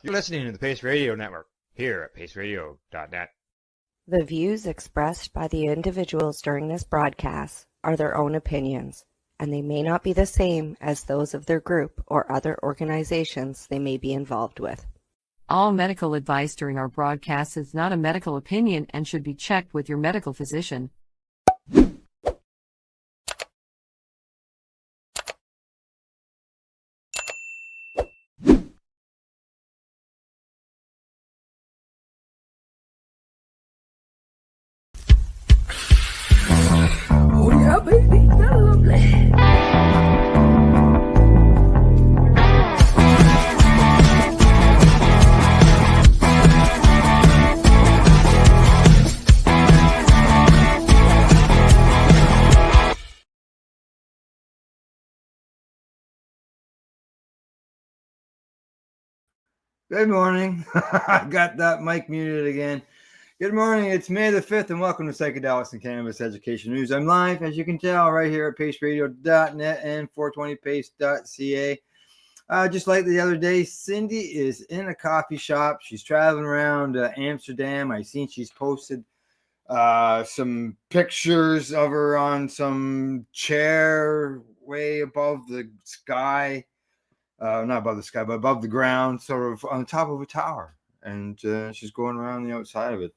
You're listening to the Pace Radio Network here at paceradio.net. The views expressed by the individuals during this broadcast are their own opinions, and they may not be the same as those of their group or other organizations they may be involved with. All medical advice during our broadcast is not a medical opinion and should be checked with your medical physician. Oh yeah, baby, that's lovely. Good morning. I got that mic muted again. Good morning. It's May the 5th, and welcome to Psychedelics and Cannabis Education News. I'm live, as you can tell, right here at paceradio.net and 420pace.ca. Just like the other day, Cindy is in a coffee shop. She's traveling around Amsterdam. I seen she's posted some pictures of her on some chair way above the sky. Not above the sky, but above the ground, sort of on the top of a tower. And she's going around the outside of it.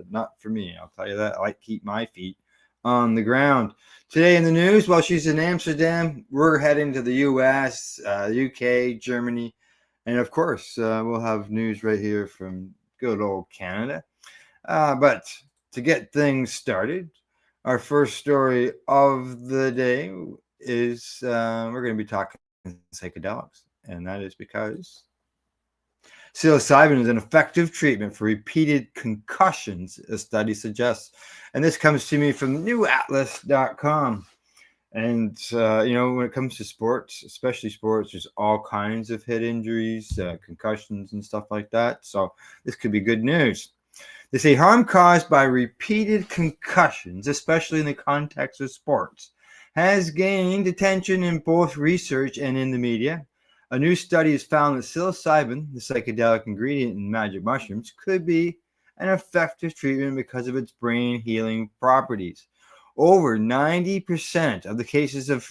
Not for me, I'll tell you that. I like to keep my feet on the ground. Today in the news, while she's in Amsterdam, we're heading to the US, UK, Germany, and of course, we'll have news right here from good old Canada. But to get things started, our first story of the day is we're going to be talking psychedelics. And that is because psilocybin is an effective treatment for repeated concussions, a study suggests. And this comes to me from newatlas.com. And, when it comes to sports, especially sports, there's all kinds of head injuries, concussions and stuff like that. So this could be good news. They say harm caused by repeated concussions, especially in the context of sports, has gained attention in both research and in the media. A new study has found that psilocybin, the psychedelic ingredient in magic mushrooms, could be an effective treatment because of its brain healing properties. Over 90% of the cases of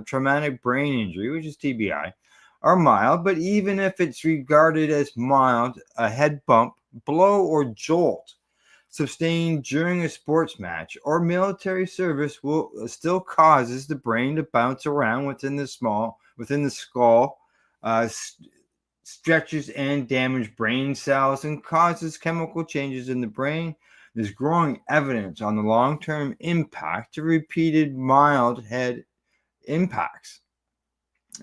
traumatic brain injury, which is TBI, are mild, but even if it's regarded as mild, a head bump, blow, or jolt sustained during a sports match or military service will still causes the brain to bounce around within the skull, stretches and damage brain cells, and causes chemical changes in the brain. There's growing evidence on the long-term impact to repeated mild head impacts.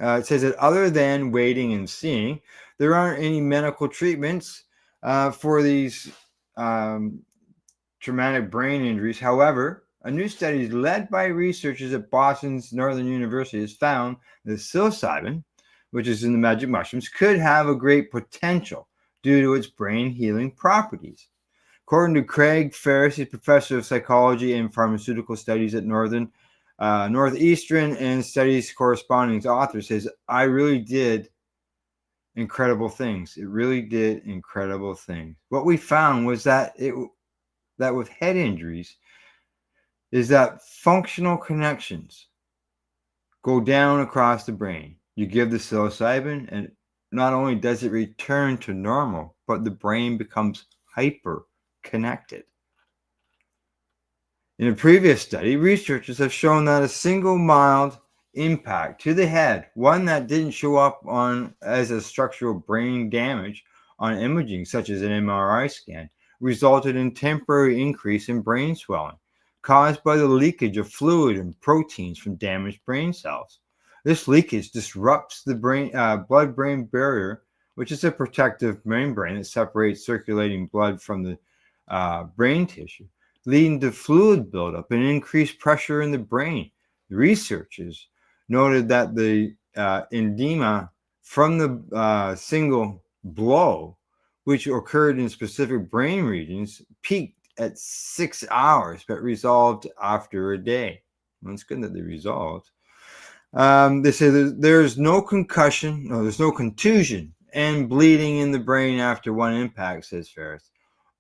It says that other than waiting and seeing, there aren't any medical treatments for these traumatic brain injuries. However, a new study led by researchers at Boston's Northern University has found that psilocybin, which is in the magic mushrooms, could have a great potential due to its brain healing properties. According to Craig Ferris, he's professor of psychology and pharmaceutical studies at Northeastern and studies corresponding author, says, I really did incredible things. It really did incredible things. What we found was that that with head injuries is that functional connections go down across the brain. You give the psilocybin, and not only does it return to normal, but the brain becomes hyper connected. In a previous study, researchers have shown that a single mild impact to the head, one that didn't show up as a structural brain damage on imaging, such as an MRI scan, resulted in temporary increase in brain swelling caused by the leakage of fluid and proteins from damaged brain cells. This leakage disrupts the blood-brain barrier, which is a protective membrane that separates circulating blood from the brain tissue, leading to fluid buildup and increased pressure in the brain. The researchers noted that the edema from the single blow, which occurred in specific brain regions, peaked at 6 hours, but resolved after a day. Well, it's good that they resolved. They say there's no contusion and bleeding in the brain after one impact, says Ferris.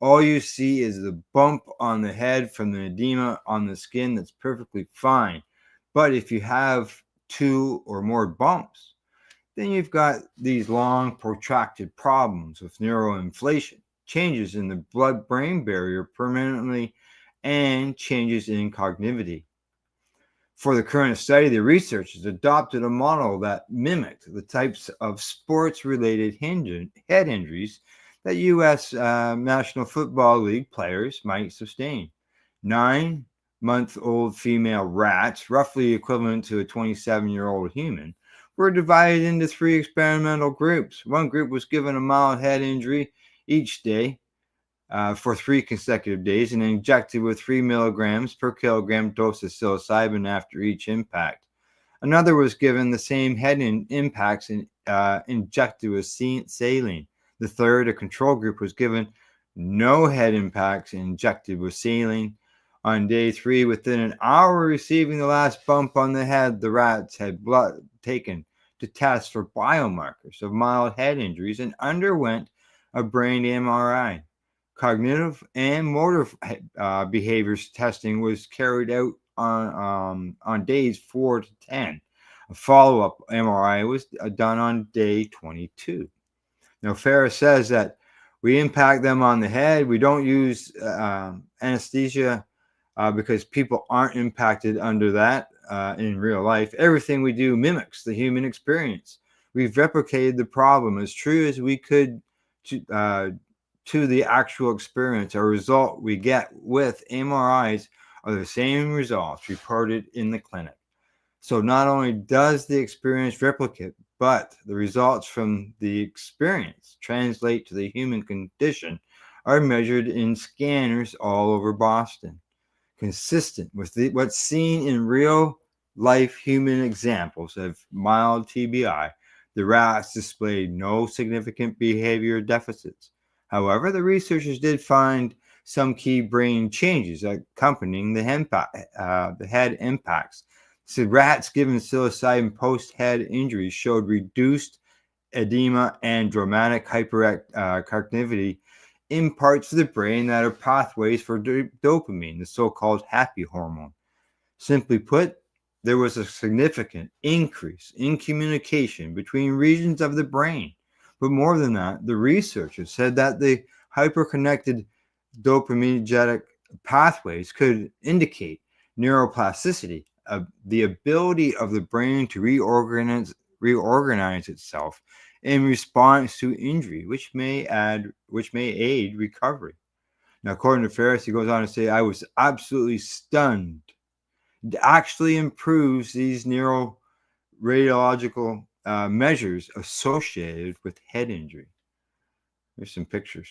All you see is the bump on the head from the edema on the skin. That's perfectly fine. But if you have 2 or more bumps, then you've got these long, protracted problems with neuroinflation, changes in the blood-brain barrier permanently, and changes in cognitivity. For the current study, the researchers adopted a model that mimicked the types of sports-related head injuries that U.S. National Football League players might sustain. 9-month-old female rats, roughly equivalent to a 27-year-old human, were divided into 3 experimental groups. One group was given a mild head injury each day for 3 consecutive days and injected with 3 milligrams per kilogram dose of psilocybin after each impact. Another was given the same head impacts and injected with saline. The third, a control group, was given no head impacts and injected with saline. On day 3, within an hour of receiving the last bump on the head, the rats had blood taken to test for biomarkers of mild head injuries and underwent a brain MRI. Cognitive and motor behaviors testing was carried out on days 4 to 10. A follow-up MRI was done on day 22. Now, Ferris says that we impact them on the head. We don't use anesthesia because people aren't impacted under that in real life. Everything we do mimics the human experience. We've replicated the problem as true as we could to the actual experience. Our result we get with MRIs are the same results reported in the clinic. So not only does the experience replicate, but the results from the experience translate to the human condition are measured in scanners all over Boston. Consistent with what's seen in real life human examples of mild TBI, the rats displayed no significant behavior deficits. However, the researchers did find some key brain changes accompanying the head impacts. So rats given psilocybin post-head injuries showed reduced edema and dramatic hyperactivity in parts of the brain that are pathways for dopamine, the so-called happy hormone. Simply put, there was a significant increase in communication between regions of the brain. But more than that, the researchers said that the hyperconnected dopaminergic pathways could indicate neuroplasticity, the ability of the brain to reorganize itself in response to injury, which may aid recovery. Now, according to Ferris, he goes on to say, I was absolutely stunned. It actually improves these neuroradiological measures associated with head injury. There's some pictures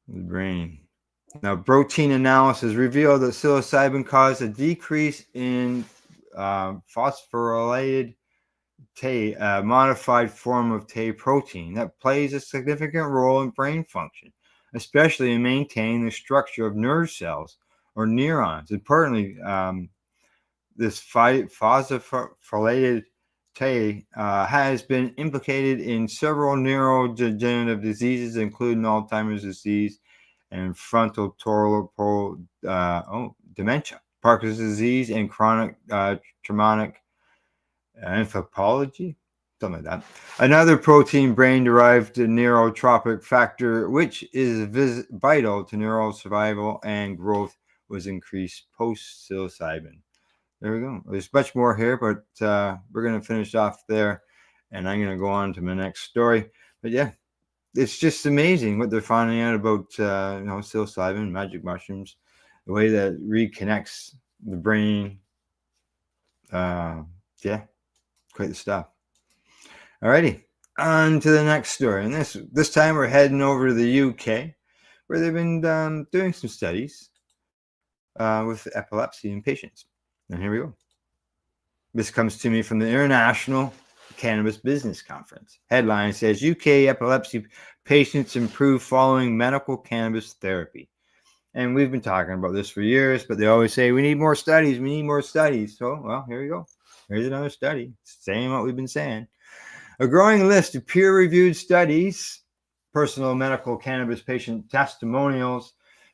of the brain. Now, protein analysis revealed that psilocybin caused a decrease in phosphorylated Tay, a modified form of Tay protein that plays a significant role in brain function, especially in maintaining the structure of nerve cells or neurons. Importantly, this phosphorylated Tay has been implicated in several neurodegenerative diseases, including Alzheimer's disease and frontotemporal dementia, Parkinson's disease, and chronic traumatic encephalopathy, something like that. Another protein brain-derived neurotropic factor, which is vital to neural survival and growth, was increased post-psilocybin. There we go. There's much more here, but we're going to finish off there, and I'm going to go on to my next story. But yeah, it's just amazing what they're finding out about psilocybin, magic mushrooms, the way that reconnects the brain. Yeah, quite the stuff. Alrighty, on to the next story. And this time we're heading over to the UK, where they've been doing some studies with epilepsy in patients. And here we go. This comes to me from the International Cannabis Business Conference. Headline says, UK epilepsy patients improve following medical cannabis therapy. And we've been talking about this for years, but they always say, we need more studies, we need more studies. So, well, here we go. Here's another study saying what we've been saying. A growing list of peer-reviewed studies, personal medical cannabis patient testimonials,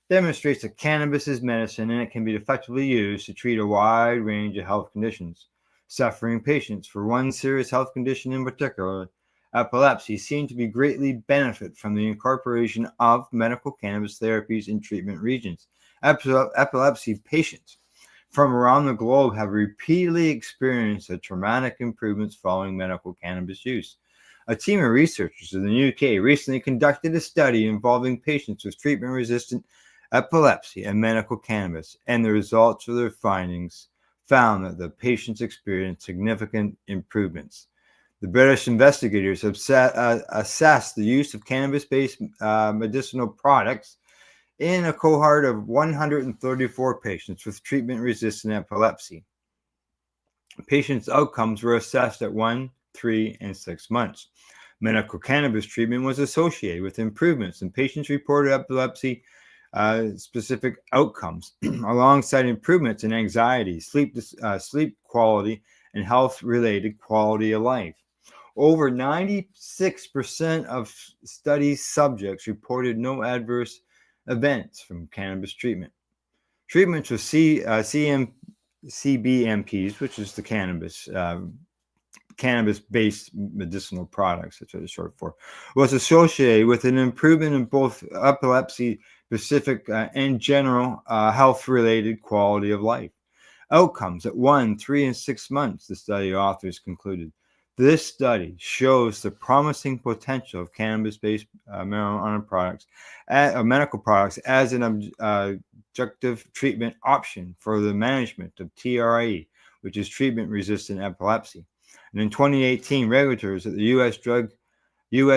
demonstrates that cannabis is medicine and it can be effectively used to treat a wide range of health conditions. Suffering patients for one serious health condition in particular, epilepsy, seem to be greatly benefit from the incorporation of medical cannabis therapies in treatment regions. Epilepsy patients from around the globe have repeatedly experienced the traumatic improvements following medical cannabis use. A team of researchers in the UK recently conducted a study involving patients with treatment-resistant epilepsy and medical cannabis, and the results of their findings found that the patients experienced significant improvements. The British investigators have assessed the use of cannabis-based medicinal products in a cohort of 134 patients with treatment-resistant epilepsy. Patients' outcomes were assessed at 1, 3, and 6 months. Medical cannabis treatment was associated with improvements in patients' reported epilepsy specific outcomes, alongside improvements in anxiety, sleep quality, and health-related quality of life. Over 96% of study subjects reported no adverse events from cannabis treatment. Treatments with CBMPs, which is the cannabis-based medicinal products, that's what it's short for, was associated with an improvement in both epilepsy-specific and general health-related quality of life. Outcomes at 1, 3, and 6 months, the study authors concluded. This study shows the promising potential of cannabis-based marijuana products, medical products, as an objective treatment option for the management of TRE, which is treatment-resistant epilepsy. And in 2018, regulators at the U.S.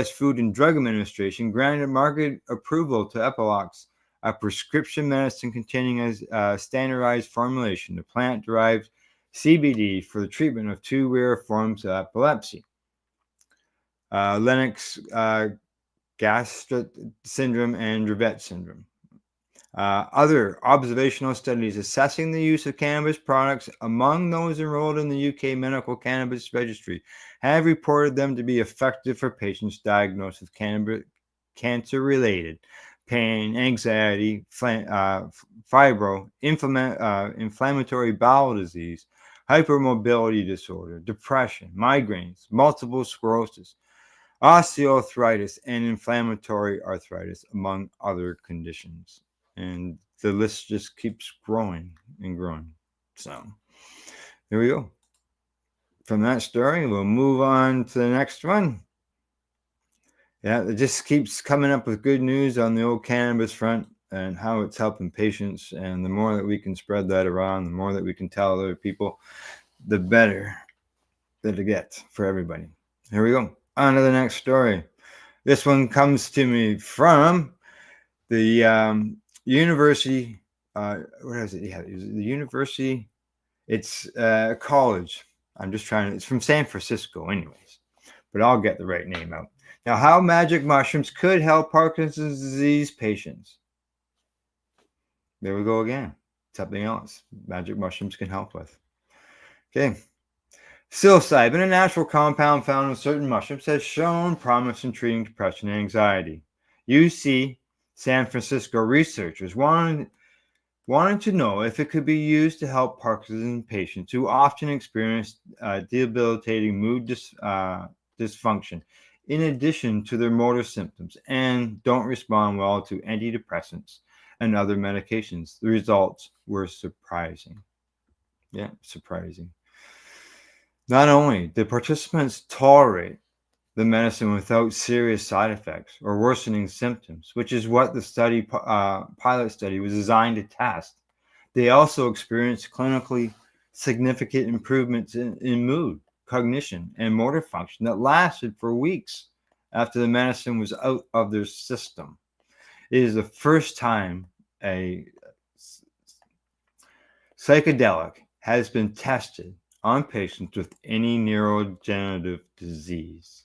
Food and Drug Administration granted market approval to Epilox, a prescription medicine containing a standardized formulation of plant-derived CBD for the treatment of 2 rare forms of epilepsy, Lennox-Gastaut syndrome and Dravet syndrome. Other observational studies assessing the use of cannabis products among those enrolled in the UK Medical Cannabis Registry have reported them to be effective for patients diagnosed with cancer-related pain, anxiety, inflammatory bowel disease, hypermobility disorder, depression, migraines, multiple sclerosis, osteoarthritis, and inflammatory arthritis, among other conditions. And the list just keeps growing and growing. So there we go. From that story, we'll move on to the next one. Yeah, it just keeps coming up with good news on the old cannabis front and how it's helping patients. And the more that we can spread that around, the more that we can tell other people, the better that it gets for everybody. Here we go. On to the next story. This one comes to me from the university. What is it? Yeah, the university. It's a college. It's from San Francisco, anyways. But I'll get the right name out. Now, how magic mushrooms could help Parkinson's disease patients. There we go again. Something else magic mushrooms can help with. Okay. Psilocybin, a natural compound found in certain mushrooms, has shown promise in treating depression and anxiety. UC San Francisco researchers wanted to know if it could be used to help Parkinson's patients who often experience debilitating mood dysfunction, in addition to their motor symptoms, and don't respond well to antidepressants and other medications. The results were surprising. Yeah, surprising. Not only did participants tolerate the medicine without serious side effects or worsening symptoms, which is what the pilot study was designed to test, they also experienced clinically significant improvements in mood, cognition, and motor function that lasted for weeks after the medicine was out of their system. It is the first time a psychedelic has been tested on patients with any neurodegenerative disease.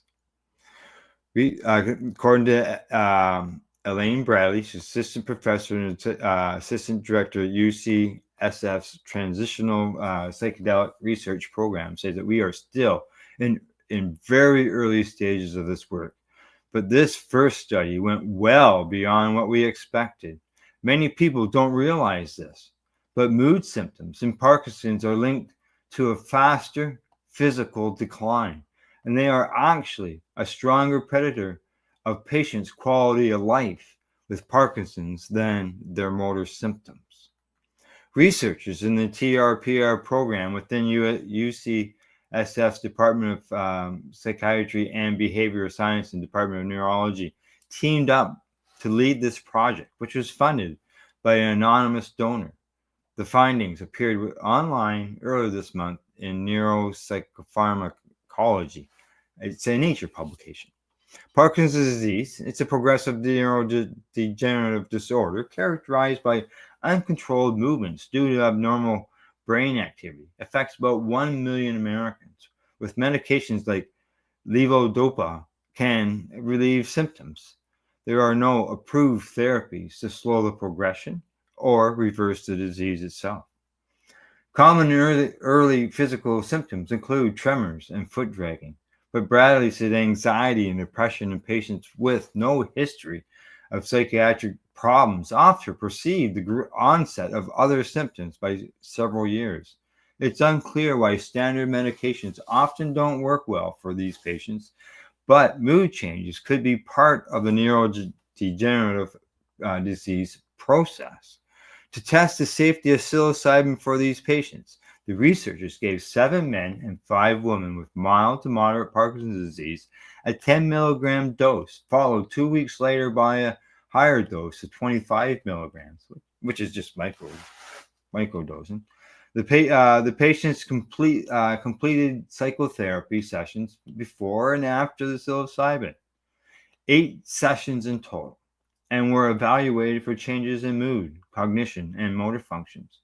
According to Elaine Bradley, she's assistant professor and assistant director at UCSF's Transitional Psychedelic Research Program, says that we are still in in very early stages of this work, but this first study went well beyond what we expected. Many people don't realize this, but mood symptoms in Parkinson's are linked to a faster physical decline, and they are actually a stronger predictor of patients' quality of life with Parkinson's than their motor symptoms. Researchers in the TRPR program within UCSF's Department of Psychiatry and Behavioral Science and Department of Neurology teamed up to lead this project, which was funded by an anonymous donor. The findings appeared online earlier this month in Neuropsychopharmacology. It's a Nature publication. Parkinson's disease, it's a progressive neurodegenerative disorder characterized by uncontrolled movements due to abnormal brain activity. Affects about 1 million Americans, with medications like levodopa can relieve symptoms. There are no approved therapies to slow the progression or reverse the disease itself. Common early physical symptoms include tremors and foot dragging, but Bradley said anxiety and depression in patients with no history of psychiatric problems often precede the onset of other symptoms by several years. It's unclear why standard medications often don't work well for these patients, but mood changes could be part of the neurodegenerative disease process. To test the safety of psilocybin for these patients, the researchers gave 7 men and 5 women with mild to moderate Parkinson's disease a 10 milligram dose, followed 2 weeks later by a higher dose of 25 milligrams, which is just microdosing. The patients completed psychotherapy sessions before and after the psilocybin, 8 sessions in total, and were evaluated for changes in mood, cognition, and motor functions.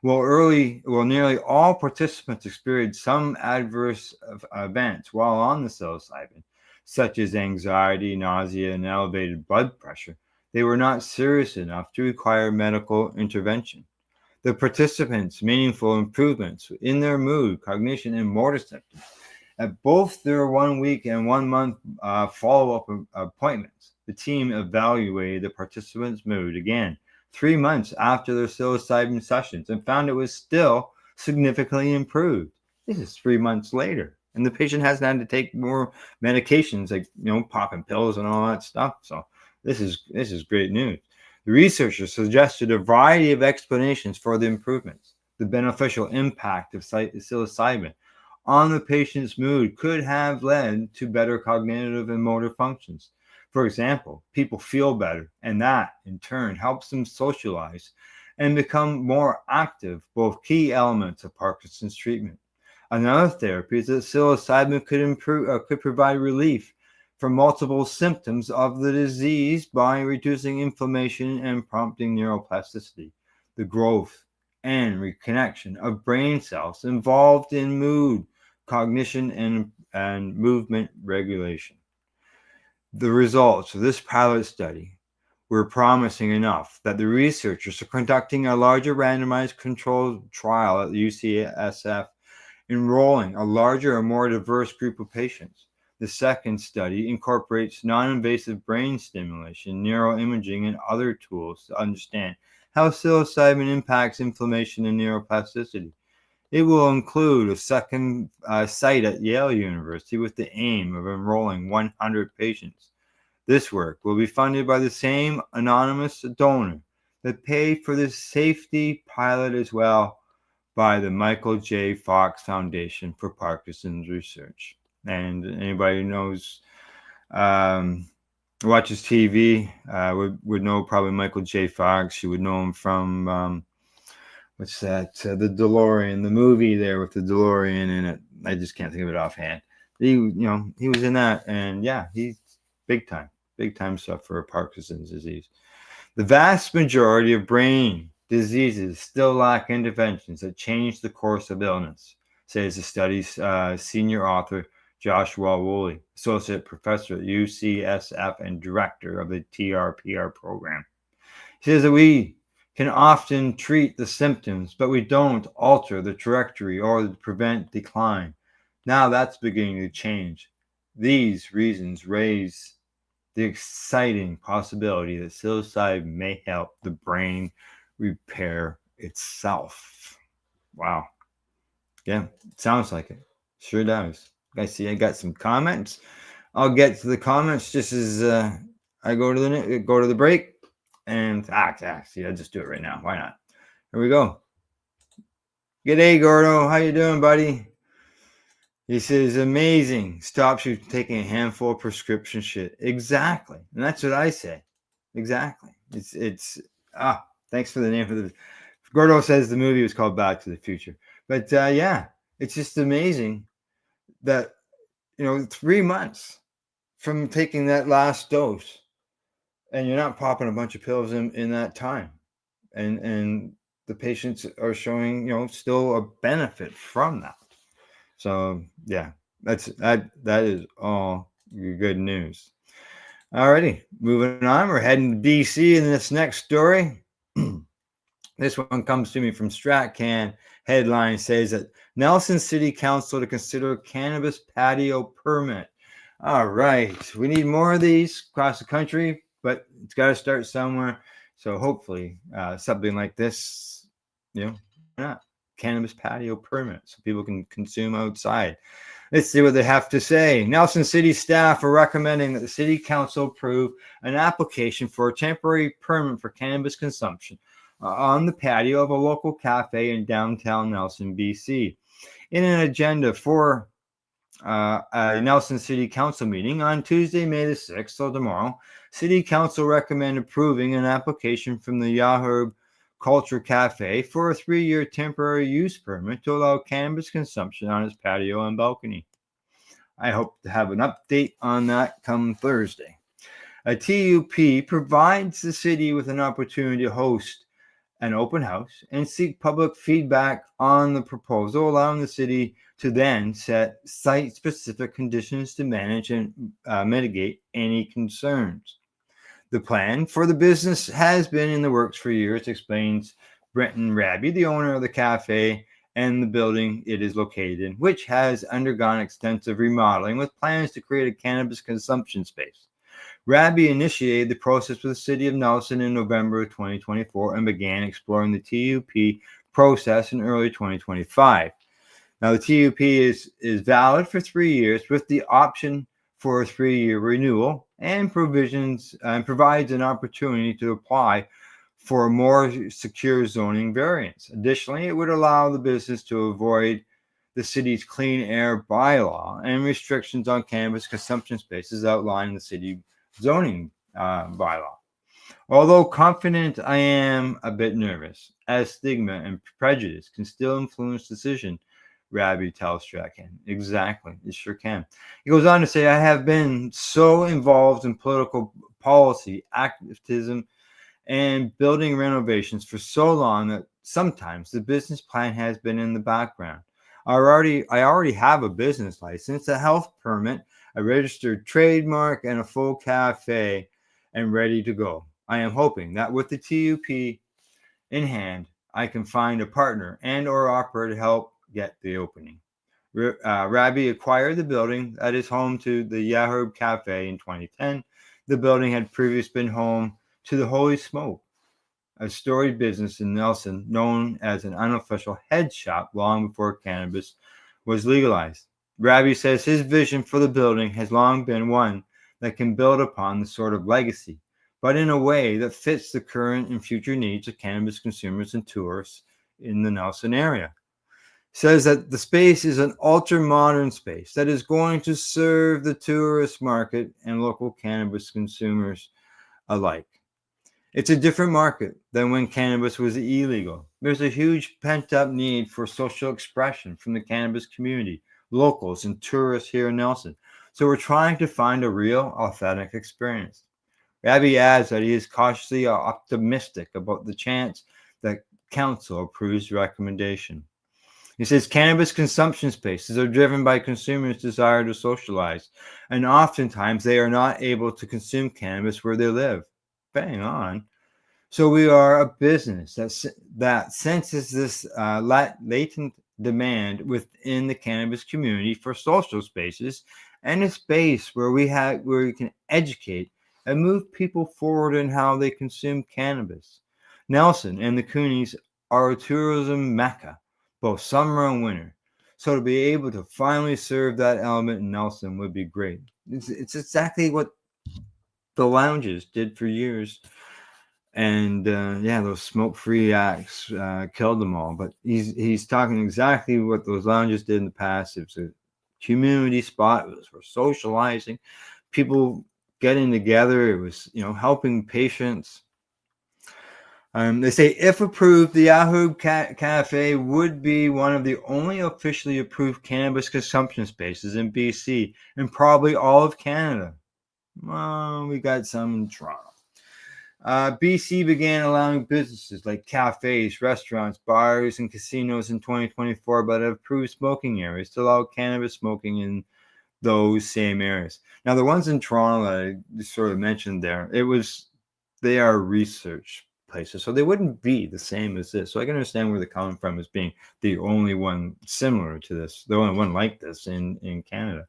Nearly all participants experienced some adverse events while on the psilocybin, such as anxiety, nausea, and elevated blood pressure. They were not serious enough to require medical intervention. The participants' meaningful improvements in their mood, cognition, and motor symptoms at both their 1 week and 1 month follow-up appointments. The team evaluated the participants' mood again 3 months after their psilocybin sessions and found it was still significantly improved. This is 3 months later, and the patient hasn't had to take more medications like popping pills and all that stuff. So this is great news. The researchers suggested a variety of explanations for the improvements. The beneficial impact of psilocybin on the patient's mood could have led to better cognitive and motor functions. For example, people feel better, and that in turn helps them socialize and become more active, both key elements of Parkinson's treatment. Another therapy is that psilocybin could provide relief from multiple symptoms of the disease by reducing inflammation and prompting neuroplasticity, the growth and reconnection of brain cells involved in mood, cognition, and movement regulation. The results of this pilot study were promising enough that the researchers are conducting a larger randomized controlled trial at the UCSF, enrolling a larger and more diverse group of patients. The second study incorporates non-invasive brain stimulation, neuroimaging, and other tools to understand how psilocybin impacts inflammation and neuroplasticity. It will include a second site at Yale University with the aim of enrolling 100 patients. This work will be funded by the same anonymous donor that paid for the safety pilot, as well by the Michael J. Fox Foundation for Parkinson's Research. And anybody who knows, watches TV, would know probably Michael J. Fox. You would know him from what's that? The DeLorean, the movie there with the DeLorean in it. I just can't think of it offhand. He was in that, and yeah, he's big time stuff for Parkinson's disease. The vast majority of brain diseases still lack interventions that change the course of illness, says the study's senior author Joshua Woolley, associate professor at UCSF and director of the TRPR program. He says that we can often treat the symptoms, but we don't alter the trajectory or prevent decline. Now that's beginning to change. These reasons raise the exciting possibility that psilocybin may help the brain repair itself. Wow. Yeah, sounds like it. Sure does. I see I got some comments. I'll get to the comments just as I go to the break. And see, I'll just do it right now. Why not? Here we go. G'day, Gordo. How you doing, buddy? He says, amazing. Stops you taking a handful of prescription shit. Exactly. And that's what I say. Exactly. Thanks for the name for the. Gordo says the movie was called Back to the Future. But yeah, it's just amazing that, 3 months from taking that last dose and you're not popping a bunch of pills in that time. And the patients are showing, still a benefit from that. So yeah, that is all good news. Alrighty, moving on. We're heading to DC in this next story. This one comes to me from StratCan. Headline says that Nelson City Council to consider cannabis patio permit. All right, we need more of these across the country, but it's got to start somewhere. So hopefully something like this, why not? Cannabis patio permit so people can consume outside. Let's see what they have to say. Nelson City staff are recommending that the City Council approve an application for a temporary permit for cannabis consumption on the patio of a local cafe in downtown Nelson, BC. In an agenda for a Nelson City Council meeting on Tuesday, May the 6th, so tomorrow, City Council recommend approving an application from the Yahoo Culture Cafe for a 3-year temporary use permit to allow cannabis consumption on its patio and balcony. I hope to have an update on that come Thursday. A TUP provides the city with an opportunity to host an open house and seek public feedback on the proposal, allowing the city to then set site-specific conditions to manage and mitigate any concerns. The plan for the business has been in the works for years, explains Brenton Raby, the owner of the cafe and the building it is located in, which has undergone extensive remodeling with plans to create a cannabis consumption space. Raby initiated the process with the city of Nelson in November of 2024 and began exploring the TUP process in early 2025. Now, the TUP is valid for 3 years with the option for a 3-year renewal and provides an opportunity to apply for a more secure zoning variance. Additionally, it would allow the business to avoid the city's clean air bylaw and restrictions on cannabis consumption spaces outlined in the city zoning bylaw. Although confident, I am a bit nervous, as stigma and prejudice can still influence decision, Raby tells StratCan. Exactly, it sure can. He goes on to say, I have been so involved in political policy, activism, and building renovations for so long that sometimes the business plan has been in the background. I already have a business license, a health permit, a registered trademark, and a full cafe, and ready to go. I am hoping that with the TUP in hand, I can find a partner and or operator to help get the opening. Raby acquired the building that is home to the Yahoo Cafe in 2010. The building had previously been home to the Holy Smoke, a storied business in Nelson known as an unofficial head shop long before cannabis was legalized. Raby says his vision for the building has long been one that can build upon the sort of legacy, but in a way that fits the current and future needs of cannabis consumers and tourists in the Nelson area. Says that the space is an ultra-modern space that is going to serve the tourist market and local cannabis consumers alike. It's a different market than when cannabis was illegal. There's a huge pent-up need for social expression from the cannabis community, locals, and tourists here in Nelson. So we're trying to find a real, authentic experience. Raby adds that he is cautiously optimistic about the chance that council approves the recommendation. He says cannabis consumption spaces are driven by consumers' desire to socialize, and oftentimes they are not able to consume cannabis where they live. Bang on. So we are a business that senses this latent demand within the cannabis community for social spaces and a space where we can educate and move people forward in how they consume cannabis. Nelson and the Coonies are a tourism mecca, both summer and winter. So to be able to finally serve that element in Nelson would be great. It's exactly what the lounges did for years. And those smoke-free acts killed them all. But he's talking exactly what those lounges did in the past. It was a community spot. It was for socializing, people getting together. It was, helping patients. They say if approved, the Yahoo Cafe would be one of the only officially approved cannabis consumption spaces in BC and probably all of Canada. Well, we got some in Toronto. BC began allowing businesses like cafes, restaurants, bars, and casinos in 2024, but have approved smoking areas to allow cannabis smoking in those same areas. Now, the ones in Toronto that I sort of mentioned there, they are research places, so they wouldn't be the same as this. So I can understand where they're coming from as being the only one similar to this, the only one like this in Canada.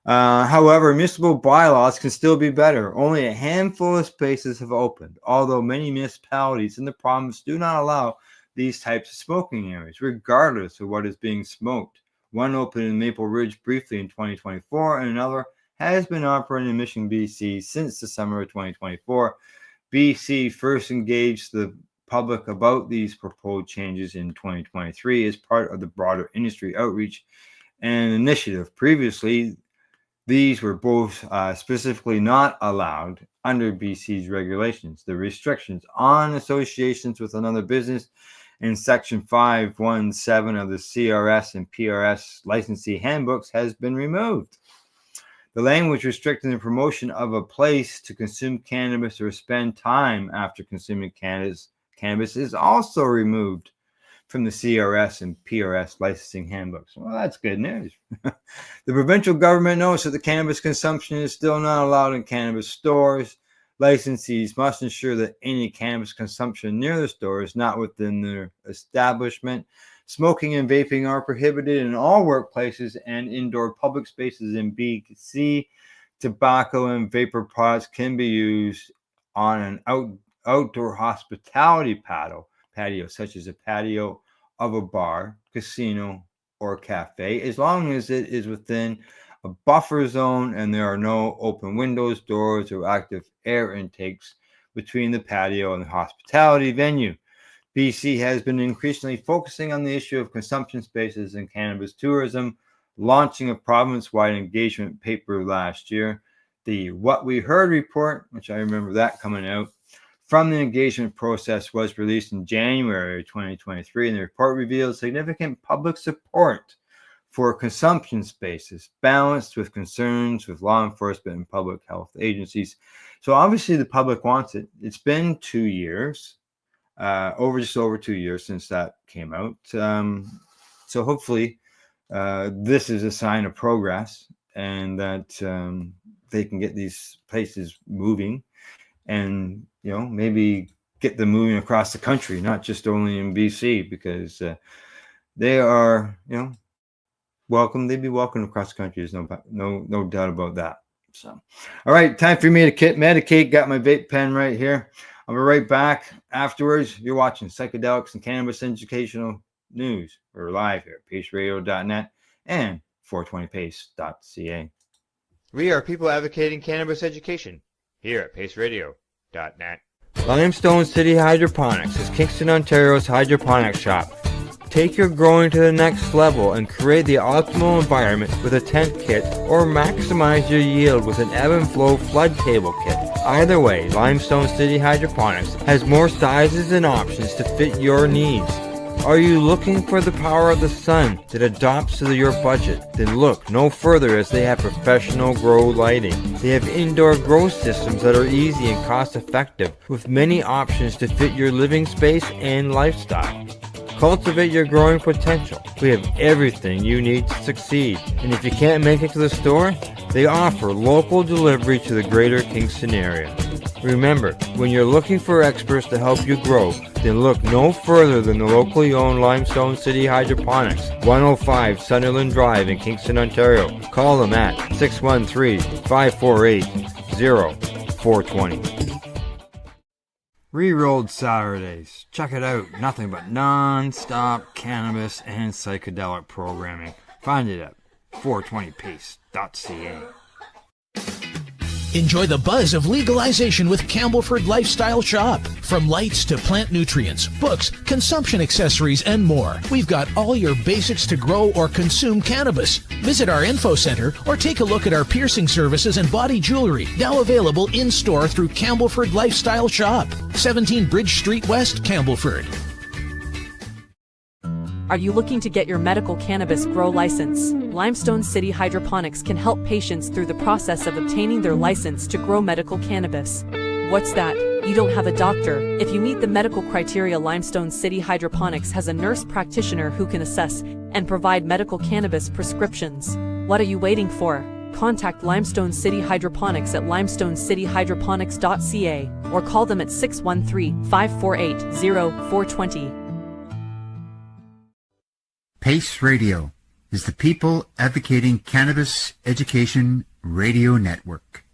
However, municipal bylaws can still be better. Only a handful of spaces have opened, although many municipalities in the province do not allow these types of smoking areas, regardless of what is being smoked. One opened in Maple Ridge briefly in 2024, and another has been operating in Mission, BC since the summer of 2024. BC first engaged the public about these proposed changes in 2023 as part of the broader industry outreach and initiative. Previously, these were both specifically not allowed under BC's regulations. The restrictions on associations with another business in Section 517 of the CRS and PRS licensee handbooks has been removed. The language restricting the promotion of a place to consume cannabis or spend time after consuming cannabis is also removed from the CRS and PRS licensing handbooks. Well, that's good news. The provincial government notes that the cannabis consumption is still not allowed in cannabis stores. Licensees must ensure that any cannabis consumption near the store is not within their establishment. Smoking and vaping are prohibited in all workplaces and indoor public spaces in BC. Tobacco and vapor products can be used on an outdoor hospitality patio, such as a patio of a bar, casino, or cafe, as long as it is within a buffer zone and there are no open windows, doors, or active air intakes between the patio and the hospitality venue. BC has been increasingly focusing on the issue of consumption spaces and cannabis tourism, launching a province-wide engagement paper last year. The What We Heard report, which I remember that coming out, from the engagement process was released in January 2023, and the report revealed significant public support for consumption spaces, balanced with concerns with law enforcement and public health agencies. So obviously the public wants it. It's been 2 years, just over 2 years since that came out. So hopefully this is a sign of progress and that they can get these places moving and, maybe get them moving across the country, not just only in BC, because they are, welcome. They'd be welcome across the country. There's no doubt about that. So, all right, time for me to medicate. Got my vape pen right here. I'll be right back afterwards. You're watching Psychedelics and Cannabis Educational News. We're live here at paceradio.net and 420pace.ca. We are people advocating cannabis education here at paceradio.net. Limestone City Hydroponics is Kingston, Ontario's hydroponics shop. Take your growing to the next level and create the optimal environment with a tent kit, or maximize your yield with an ebb and flow flood table kit. Either way, Limestone City Hydroponics has more sizes and options to fit your needs. Are you looking for the power of the sun that adapts to your budget? Then look no further, as they have professional grow lighting. They have indoor grow systems that are easy and cost effective, with many options to fit your living space and lifestyle. Cultivate your growing potential. We have everything you need to succeed. And if you can't make it to the store, they offer local delivery to the greater Kingston area. Remember, when you're looking for experts to help you grow, then look no further than the locally owned Limestone City Hydroponics, 105 Sunderland Drive in Kingston, Ontario. Call them at 613-548-0420. Rerolled Saturdays. Check it out. Nothing but non-stop cannabis and psychedelic programming. Find it at 420pace.ca. Enjoy the buzz of legalization with Campbellford Lifestyle Shop. From lights to plant nutrients, books, consumption accessories, and more, we've got all your basics to grow or consume cannabis. Visit our info center or take a look at our piercing services and body jewelry, now available in-store through Campbellford Lifestyle Shop, 17 Bridge Street West, Campbellford. Are you looking to get your medical cannabis grow license? Limestone City Hydroponics can help patients through the process of obtaining their license to grow medical cannabis. What's that? You don't have a doctor. If you meet the medical criteria, Limestone City Hydroponics has a nurse practitioner who can assess and provide medical cannabis prescriptions. What are you waiting for? Contact Limestone City Hydroponics at limestonecityhydroponics.ca or call them at 613-548-0420. PACE Radio is the People Advocating Cannabis Education Radio Network.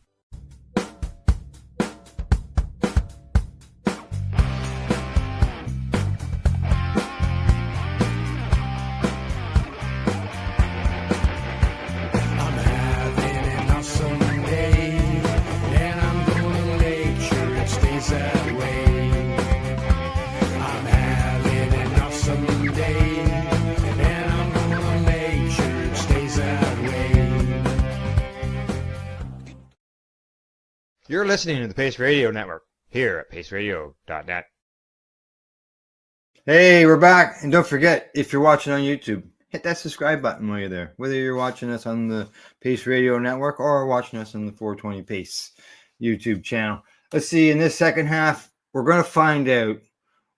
You're listening to the Pace Radio Network here at paceradio.net. Hey, we're back. And don't forget, if you're watching on YouTube, hit that subscribe button while you're there. Whether you're watching us on the Pace Radio Network or watching us on the 420 Pace YouTube channel. Let's see, in this second half, we're going to find out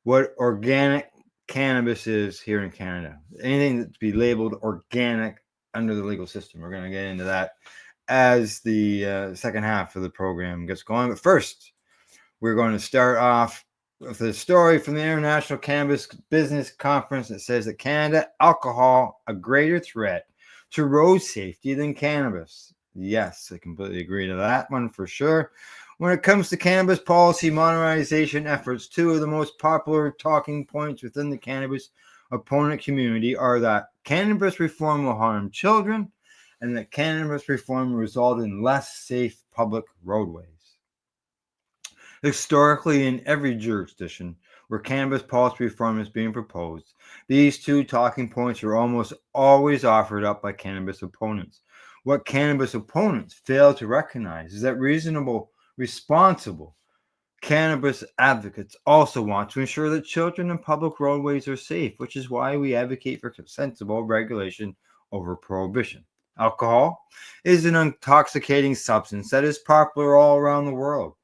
what organic cannabis is here in Canada. Anything that's be labeled organic under the legal system. We're going to get into that as the second half of the program gets going. But first, we're going to start off with a story from the International Cannabis Business Conference that says that Canada, alcohol, a greater threat to road safety than cannabis. Yes, I completely agree to that one for sure. When it comes to cannabis policy modernization efforts, two of the most popular talking points within the cannabis opponent community are that cannabis reform will harm children and that cannabis reform will result in less safe public roadways. Historically, in every jurisdiction where cannabis policy reform is being proposed, these two talking points are almost always offered up by cannabis opponents. What cannabis opponents fail to recognize is that reasonable, responsible cannabis advocates also want to ensure that children and public roadways are safe, which is why we advocate for sensible regulation over prohibition. Alcohol is an intoxicating substance that is popular all around the world.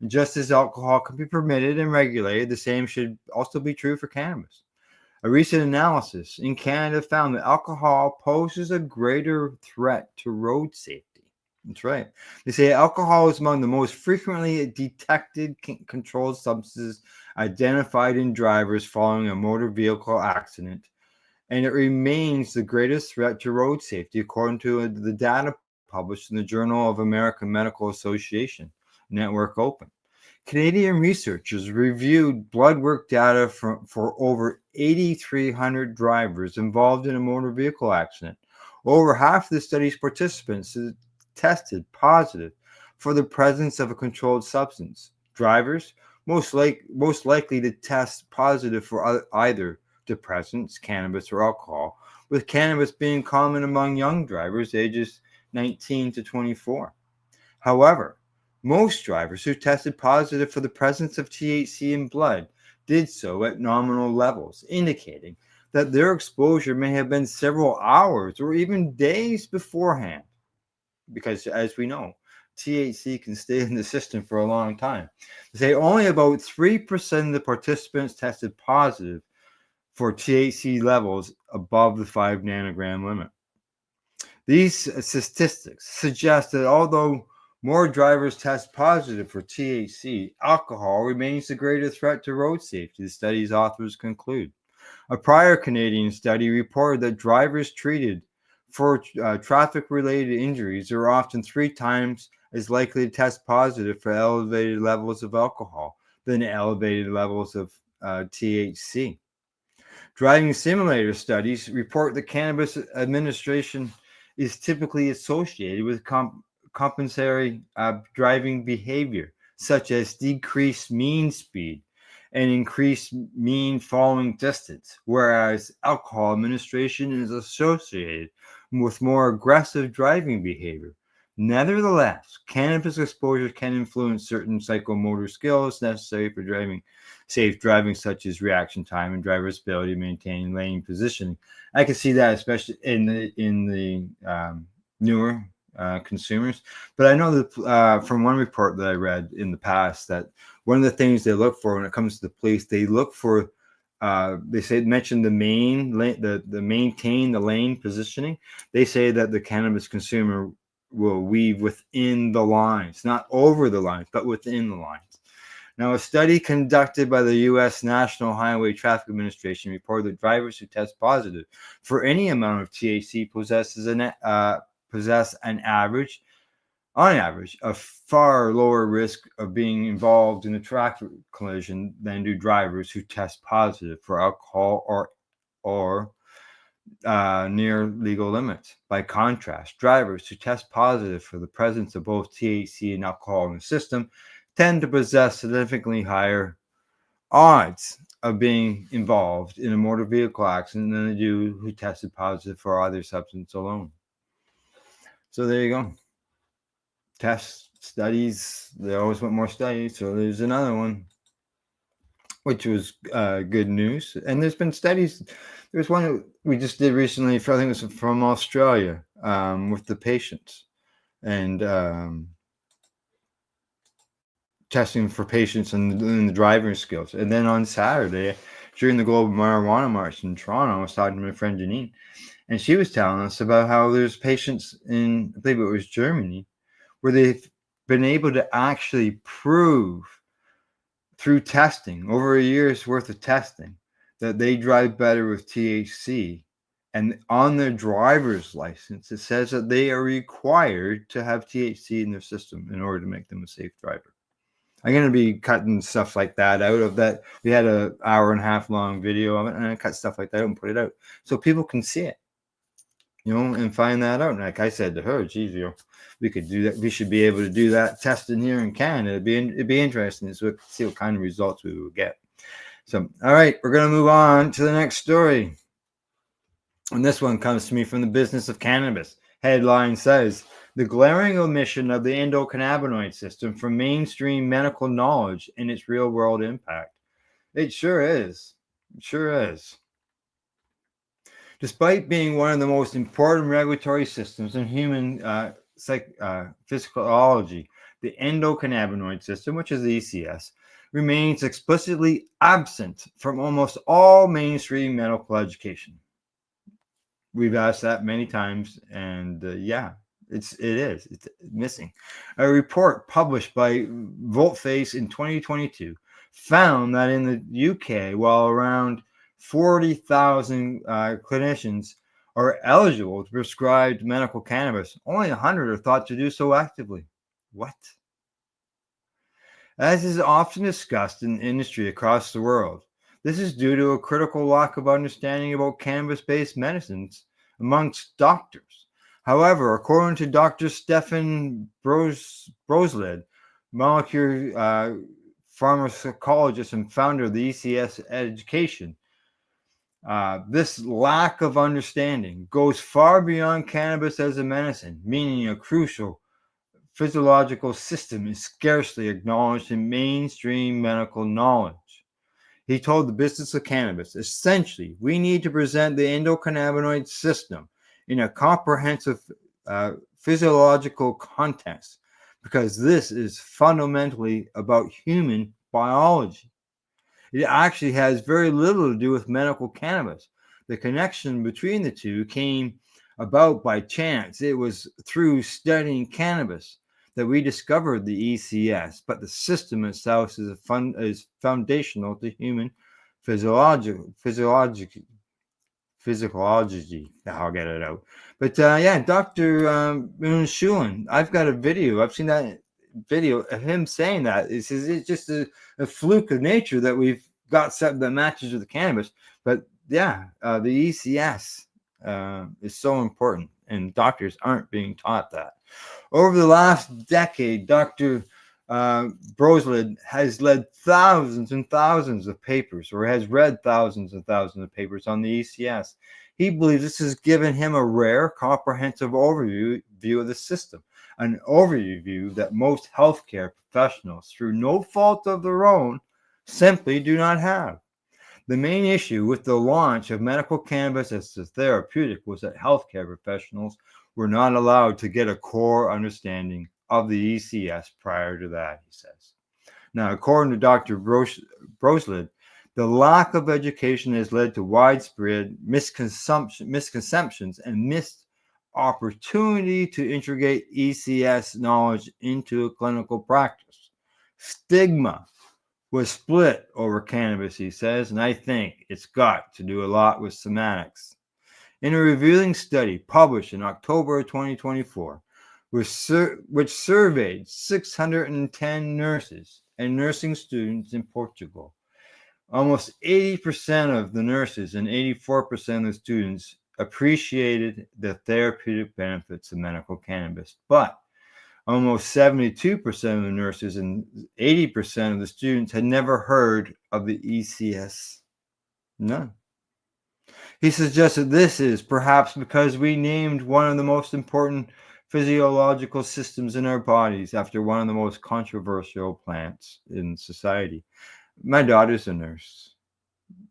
Just as alcohol can be permitted and regulated, the same should also be true for cannabis. A recent analysis in Canada found that alcohol poses a greater threat to road safety. That's right. They say alcohol is among the most frequently detected controlled substances identified in drivers following a motor vehicle accident, and it remains the greatest threat to road safety, according to the data published in the Journal of American Medical Association, Network Open. Canadian researchers reviewed blood work data for over 8,300 drivers involved in a motor vehicle accident. Over half of the study's participants tested positive for the presence of a controlled substance. Drivers most likely to test positive for either depressants, cannabis, or alcohol, with cannabis being common among young drivers ages 19 to 24. However, most drivers who tested positive for the presence of THC in blood did so at nominal levels, indicating that their exposure may have been several hours or even days beforehand. Because, as we know, THC can stay in the system for a long time. They say only about 3% of the participants tested positive for THC levels above the 5 nanogram limit. These statistics suggest that although more drivers test positive for THC, alcohol remains the greater threat to road safety, the study's authors conclude. A prior Canadian study reported that drivers treated for traffic-related injuries are often 3 times as likely to test positive for elevated levels of alcohol than elevated levels of THC. Driving simulator studies report that cannabis administration is typically associated with compensatory driving behavior, such as decreased mean speed and increased mean following distance, whereas alcohol administration is associated with more aggressive driving behavior. Nevertheless, cannabis exposure can influence certain psychomotor skills necessary for safe driving, such as reaction time and driver's ability to maintain lane positioning. I can see that especially in the newer consumers. But I know that from one report that I read in the past that one of the things they look for when it comes to the police, they look for mention the maintain the lane positioning. They say that the cannabis consumer will weave within the lines, not over the lines, but within the lines. Now, a study conducted by the U.S. National Highway Traffic Administration reported that drivers who test positive for any amount of THC possess on average, a far lower risk of being involved in a traffic collision than do drivers who test positive for alcohol or near legal limits. By contrast, drivers who test positive for the presence of both THC and alcohol in the system tend to possess significantly higher odds of being involved in a motor vehicle accident than they do who tested positive for either substance alone. So there you go. Test studies, they always want more studies, so there's another one, which was good news. And there's been studies. There's one that we just did recently, I think it was from Australia, with the patients and testing for patients and the driving skills. And then on Saturday, during the Global Marijuana March in Toronto, I was talking to my friend Janine, and she was telling us about how there's patients in, I believe it was Germany, where they've been able to actually prove through testing, over a year's worth of testing, that they drive better with THC. And on their driver's license, it says that they are required to have THC in their system in order to make them a safe driver. I'm going to be cutting stuff like that out of that. We had an 1.5 hour long video of it, and I cut stuff like that out and put it out so people can see it, and find that out. And like I said to her, geez, we could do that. We should be able to do that testing here in Canada. It'd be interesting to see what kind of results we would get. So, all right, we're going to move on to the next story. And this one comes to me from the Business of Cannabis. Headline says, the glaring omission of the endocannabinoid system from mainstream medical knowledge and its real-world impact. It sure is. It sure is. Despite being one of the most important regulatory systems in human physiology, the endocannabinoid system, which is the ECS, remains explicitly absent from almost all mainstream medical education. We've asked that many times, and it is. It's missing. A report published by Voltface in 2022 found that in the UK, while around 40,000 clinicians are eligible to prescribe medical cannabis, only 100 are thought to do so actively. What? As is often discussed in industry across the world, this is due to a critical lack of understanding about cannabis-based medicines amongst doctors. However, according to Dr. Stefan Brosled, molecular pharmacologist and founder of the ECS education, this lack of understanding goes far beyond cannabis as a medicine, meaning a crucial physiological system is scarcely acknowledged in mainstream medical knowledge. He told the Business of Cannabis, essentially, we need to present the endocannabinoid system in a comprehensive physiological context, because this is fundamentally about human biology. It actually has very little to do with medical cannabis. The connection between the two came about by chance. It was through studying cannabis that we discovered the ECS, but the system itself is foundational to human physiology. I'll get it out. But yeah, Dr. Moon Shulin, I've got a video. I've seen that video of him saying that. It's just a fluke of nature that we've got something that matches with the cannabis. But yeah, the ECS is so important, and doctors aren't being taught that. Over the last decade, Dr. Broslid has led thousands and thousands of papers, or has read thousands and thousands of papers on the ECS. He believes this has given him a rare, comprehensive overview of the system, an overview that most healthcare professionals, through no fault of their own, simply do not have. The main issue with the launch of medical cannabis as a therapeutic was that healthcare professionals were not allowed to get a core understanding of the ECS prior to that, he says. Now, according to Dr. Broslid, the lack of education has led to widespread misconceptions and missed opportunity to integrate ECS knowledge into a clinical practice. Stigma was split over cannabis, he says, and I think it's got to do a lot with semantics. In a revealing study published in October of 2024, which surveyed 610 nurses and nursing students in Portugal, almost 80% of the nurses and 84% of the students appreciated the therapeutic benefits of medical cannabis, but almost 72% of the nurses and 80% of the students had never heard of the ECS. None. He suggested this is perhaps because we named one of the most important physiological systems in our bodies after one of the most controversial plants in society. My daughter's a nurse.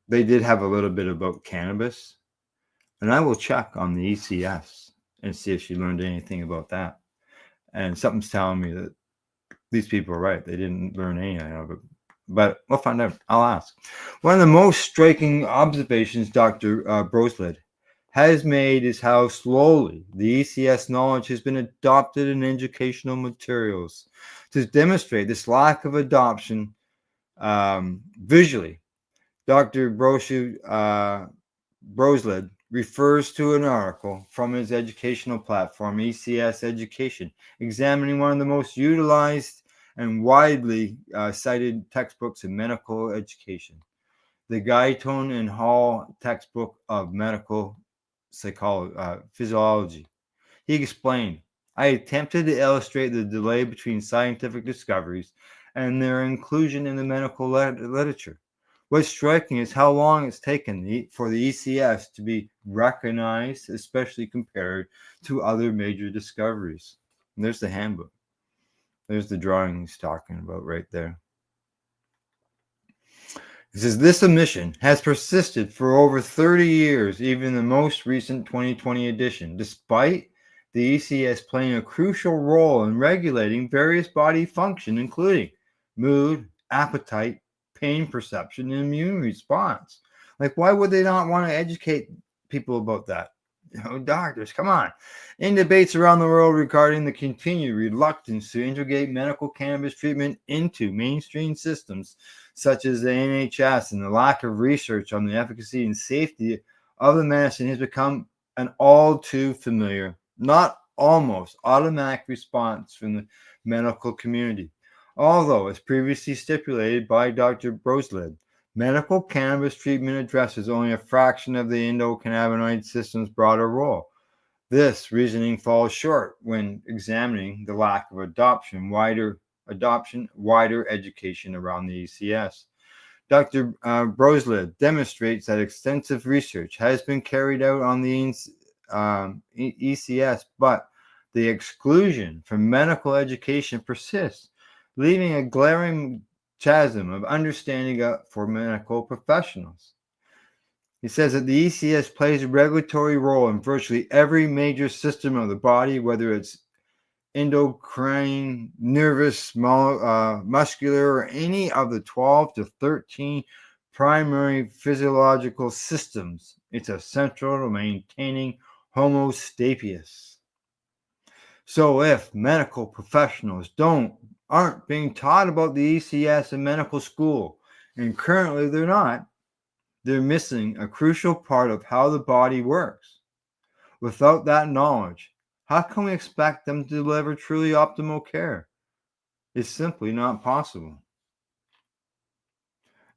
They did have a little bit about cannabis, and I will check on the ECS and see if she learned anything about that. And something's telling me that these people are right. They didn't learn anything of it. But we'll find out. I'll ask. One of the most striking observations Dr. Broslid has made is how slowly the ECS knowledge has been adopted in educational materials. To demonstrate this lack of adoption visually, Dr. Broslid refers to an article from his educational platform, ECS Education, examining one of the most utilized and widely cited textbooks in medical education, the Guyton and Hall textbook of medical physiology. He explained, I attempted to illustrate the delay between scientific discoveries and their inclusion in the medical literature. What's striking is how long it's taken for the ECS to be recognized, especially compared to other major discoveries. And there's the handbook. There's the drawing he's talking about right there. He says, this omission has persisted for over 30 years, even in the most recent 2020 edition, despite the ECS playing a crucial role in regulating various body function, including mood, appetite, pain perception, and immune response. Like, why would they not want to educate people about that? You know, doctors, come on. In debates around the world regarding the continued reluctance to integrate medical cannabis treatment into mainstream systems, such as the NHS, and the lack of research on the efficacy and safety of the medicine has become an all too familiar, not almost automatic response from the medical community. Although, as previously stipulated by Dr. Broslid, medical cannabis treatment addresses only a fraction of the endocannabinoid system's broader role. This reasoning falls short when examining the lack of wider education around the ECS. Dr. Broslid demonstrates that extensive research has been carried out on the ECS, but the exclusion from medical education persists, leaving a glaring chasm of understanding for medical professionals. He says that the ECS plays a regulatory role in virtually every major system of the body, whether it's endocrine, nervous, muscular, or any of the 12 to 13 primary physiological systems. It's essential to maintaining homeostasis. So if medical professionals aren't being taught about the ECS in medical school, and currently they're missing a crucial part of how the body works. Without that knowledge, how can we expect them to deliver truly optimal care? It's simply not possible.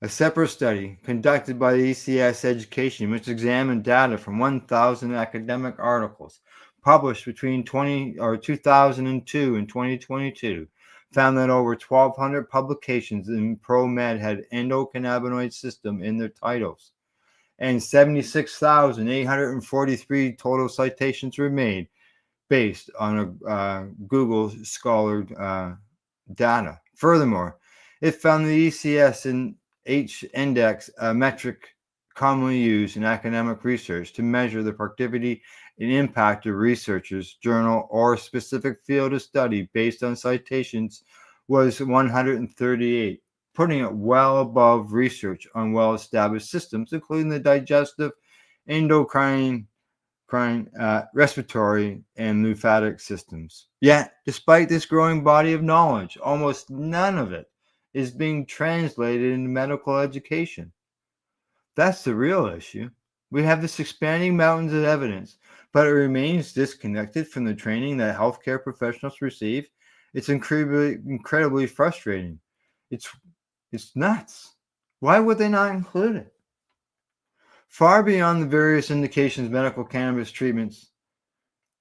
A separate study conducted by the ECS Education, which examined data from 1,000 academic articles published between 2002 and 2022, found that over 1,200 publications in ProMed had endocannabinoid system in their titles, and 76,843 total citations were made based on a Google Scholar data. Furthermore, it found the ECS and H-index, a metric commonly used in academic research to measure the productivity and impact of researchers, journal, or specific field of study based on citations, was 138, putting it well above research on well-established systems, including the digestive, endocrine, respiratory, and lymphatic systems. Yet, despite this growing body of knowledge, almost none of it is being translated into medical education. That's the real issue. We have this expanding mountains of evidence, but it remains disconnected from the training that healthcare professionals receive. It's incredibly frustrating. It's nuts. Why would they not include it? Far beyond the various indications medical cannabis treatments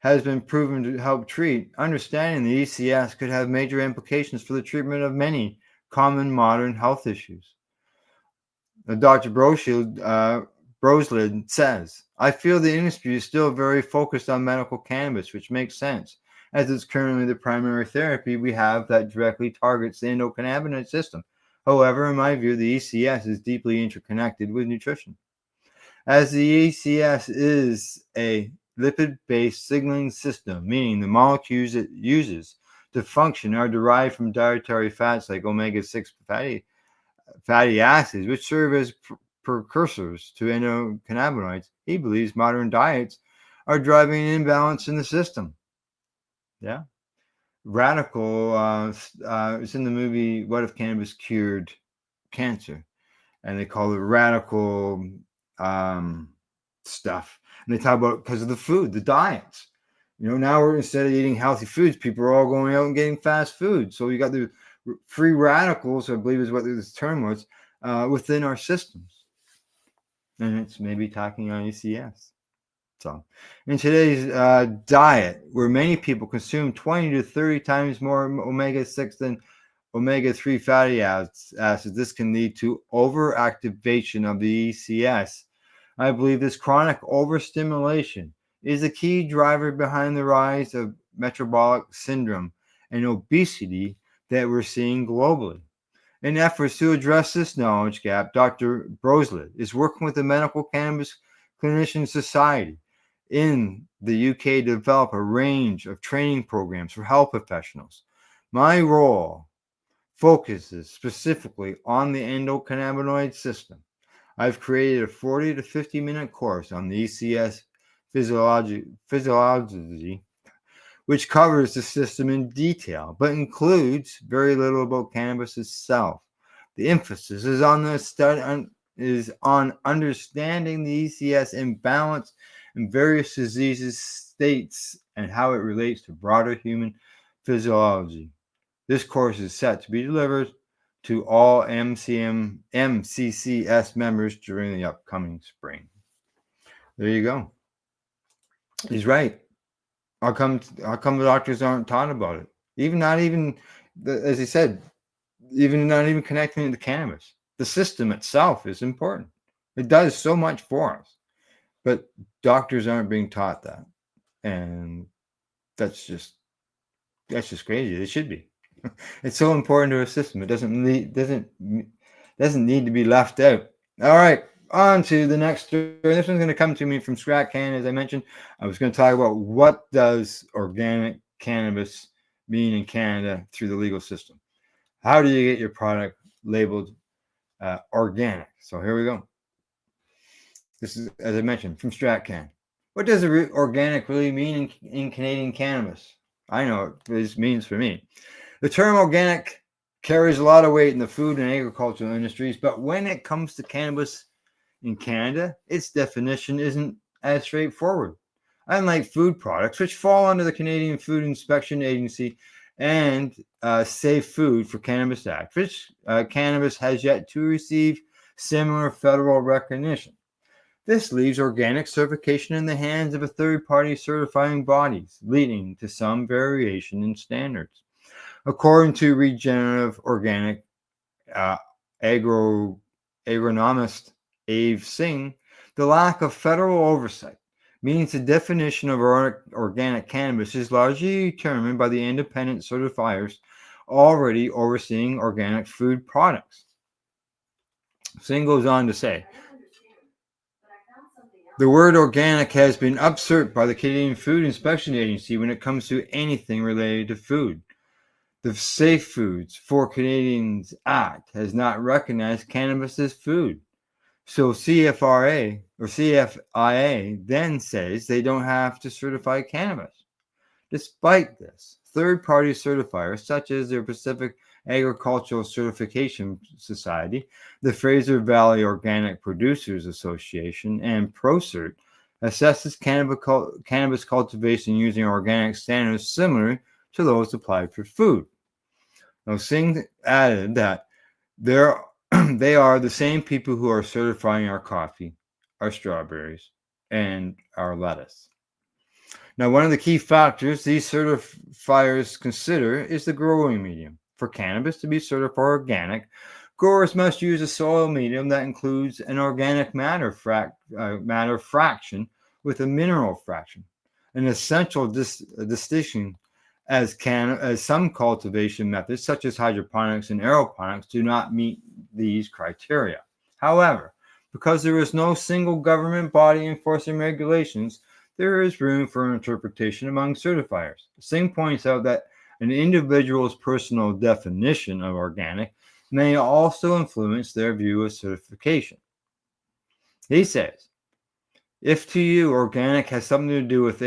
has been proven to help treat, understanding the ECS could have major implications for the treatment of many common modern health issues. Dr. Broslid says, I feel the industry is still very focused on medical cannabis, which makes sense, as it's currently the primary therapy we have that directly targets the endocannabinoid system. However, in my view, the ECS is deeply interconnected with nutrition. As the ECS is a lipid-based signaling system, meaning the molecules it uses to function are derived from dietary fats like omega-6 fatty acids, which serve as precursors to endocannabinoids. He believes modern diets are driving an imbalance in the system. Yeah. Radical, it's in the movie What If Cannabis Cured Cancer? And they call it radical stuff. And they talk about because of the food, the diets. Now we're, instead of eating healthy foods, people are all going out and getting fast food. So you got the free radicals, I believe is what this term was, within our systems. And it's maybe talking on ECS. So in today's diet, where many people consume 20 to 30 times more omega-6 than omega-3 fatty acids, this can lead to overactivation of the ECS. I believe this chronic overstimulation is a key driver behind the rise of metabolic syndrome and obesity that we're seeing globally. In efforts to address this knowledge gap, Dr. Broslid is working with the Medical Cannabis Clinician Society in the UK to develop a range of training programs for health professionals. My role focuses specifically on the endocannabinoid system. I've created a 40 to 50 minute course on the ECS physiology, which covers the system in detail, but includes very little about cannabis itself. The emphasis is on understanding the ECS imbalance in various diseases, states, and how it relates to broader human physiology. This course is set to be delivered to all MCCS members during the upcoming spring. There you go. He's right. How come the doctors aren't taught about it? As he said, not even connecting it to cannabis. The system itself is important. It does so much for us, but doctors aren't being taught that, and that's just crazy. They should be. It's so important to our system. It doesn't need to be left out. All right. On to the next story. This one's going to come to me from StratCan. As I mentioned, I was going to talk about what does organic cannabis mean in Canada through the legal system. How do you get your product labeled organic? So here we go. This is, as I mentioned, from StratCan. What does organic really mean in Canadian cannabis? I know what this means for me. The term organic carries a lot of weight in the food and agricultural industries, but when it comes to cannabis in Canada, its definition isn't as straightforward. Unlike food products, which fall under the Canadian Food Inspection Agency and Safe Food for Cannabis Act, which cannabis has yet to receive similar federal recognition. This leaves organic certification in the hands of a third-party certifying bodies, leading to some variation in standards. According to regenerative organic agronomist Ave Singh, the lack of federal oversight means the definition of organic cannabis is largely determined by the independent certifiers already overseeing organic food products. Singh goes on to say, the word organic has been usurped by the Canadian Food Inspection Agency when it comes to anything related to food. The Safe Foods for Canadians Act has not recognized cannabis as food. So CFRA or CFIA then says they don't have to certify cannabis. Despite this, third-party certifiers such as the Pacific Agricultural Certification Society, the Fraser Valley Organic Producers Association, and ProCert assesses cannabis cultivation using organic standards similar to those applied for food. Now, Singh added that they are the same people who are certifying our coffee, our strawberries, and our lettuce. Now, one of the key factors these certifiers consider is the growing medium. For cannabis to be certified organic, growers must use a soil medium that includes an organic matter fraction with a mineral fraction, an essential distinction as some cultivation methods, such as hydroponics and aeroponics, do not meet these criteria. However, because there is no single government body enforcing regulations, there is room for interpretation among certifiers. Singh points out that an individual's personal definition of organic may also influence their view of certification. He says, if to you organic has something to do with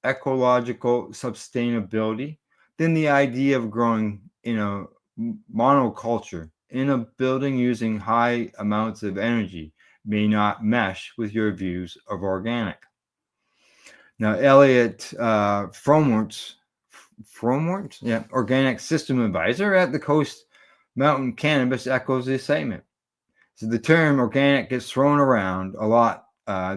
ecological sustainability, then the idea of growing in a monoculture in a building using high amounts of energy may not mesh with your views of organic. Now, Elliot Fromworth, organic system advisor at the Coast Mountain Cannabis, echoes the statement. So the term organic gets thrown around a lot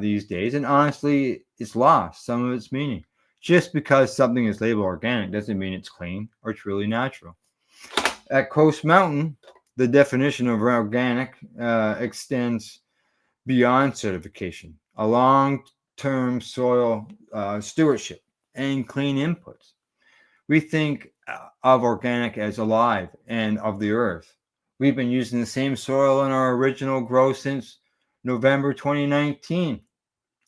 these days, and honestly, it's lost some of its meaning. Just because something is labeled organic doesn't mean it's clean or truly natural. At Coast Mountain, the definition of organic extends beyond certification, a long-term soil stewardship and clean inputs. We think of organic as alive and of the earth. We've been using the same soil in our original grow since November 2019,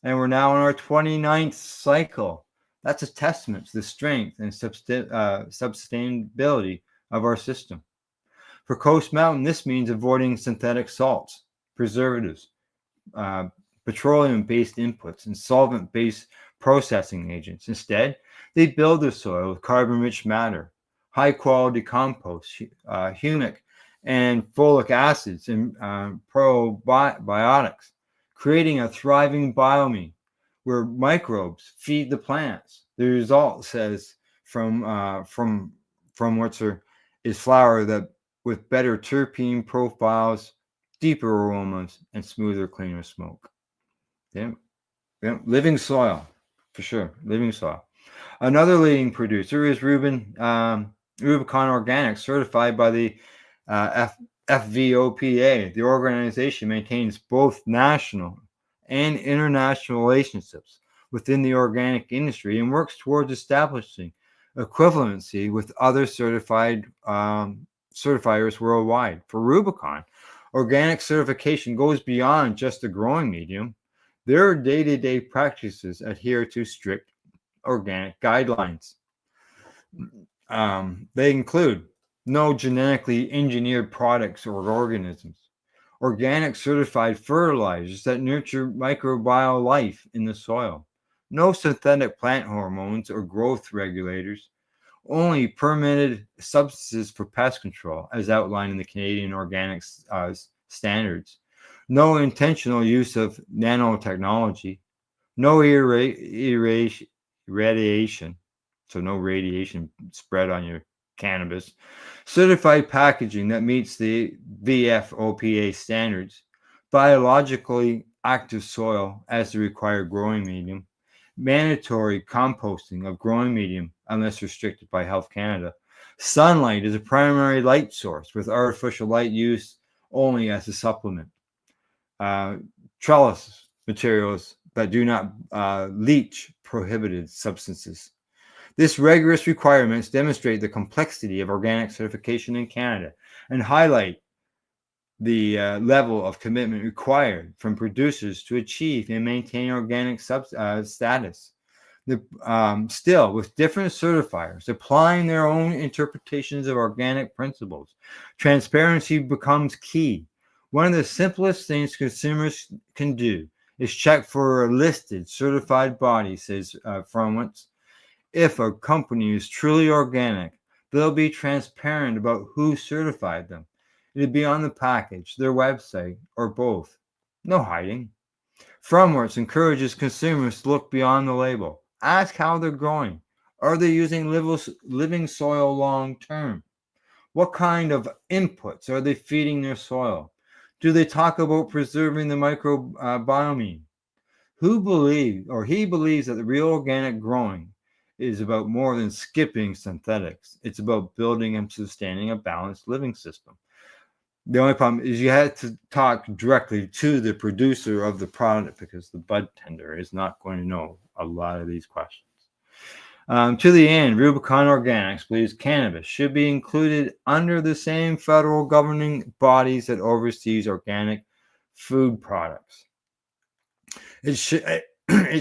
and we're now in our 29th cycle. That's a testament to the strength and sustainability of our system. For Coast Mountain, this means avoiding synthetic salts, preservatives, petroleum-based inputs, and solvent-based processing agents. Instead, they build their soil with carbon-rich matter, high-quality compost, humic and folic acids, and probiotics, creating a thriving biome where microbes feed the plants. The result, says from Wurtzer, is flower that with better terpene profiles, deeper aromas, and smoother, cleaner smoke. Yeah. Living soil, for sure. Living soil. Another leading producer is Rubicon Organics, certified by the FVOPA. The organization maintains both national and international relationships within the organic industry and works towards establishing equivalency with other certifiers worldwide. For Rubicon, organic certification goes beyond just the growing medium. Their day-to-day practices adhere to strict organic guidelines. They include no genetically engineered products or organisms, organic certified fertilizers that nurture microbial life in the soil, no synthetic plant hormones or growth regulators, only permitted substances for pest control, as outlined in the Canadian Organic Standards, no intentional use of nanotechnology, no radiation, so no radiation spread on your cannabis, certified packaging that meets the VFOPA standards, biologically active soil as the required growing medium, mandatory composting of growing medium unless restricted by Health Canada, sunlight is a primary light source with artificial light use only as a supplement, trellis materials that do not leach prohibited substances. This rigorous requirements demonstrate the complexity of organic certification in Canada and highlight the level of commitment required from producers to achieve and maintain organic status. Still, with different certifiers applying their own interpretations of organic principles, transparency becomes key. One of the simplest things consumers can do is check for a listed certified body, says Fromwitz. If a company is truly organic, they'll be transparent about who certified them. It'd be on the package, their website, or both. No hiding. Fromwitz encourages consumers to look beyond the label. Ask how they're growing. Are they using living soil long term? What kind of inputs are they feeding their soil? Do they talk about preserving the microbiome? He believes that the real organic growing is about more than skipping synthetics. It's about building and sustaining a balanced living system. The only problem is you had to talk directly to the producer of the product because the bud tender is not going to know a lot of these questions. To the end, Rubicon Organics believes cannabis should be included under the same federal governing bodies that oversees organic food products. It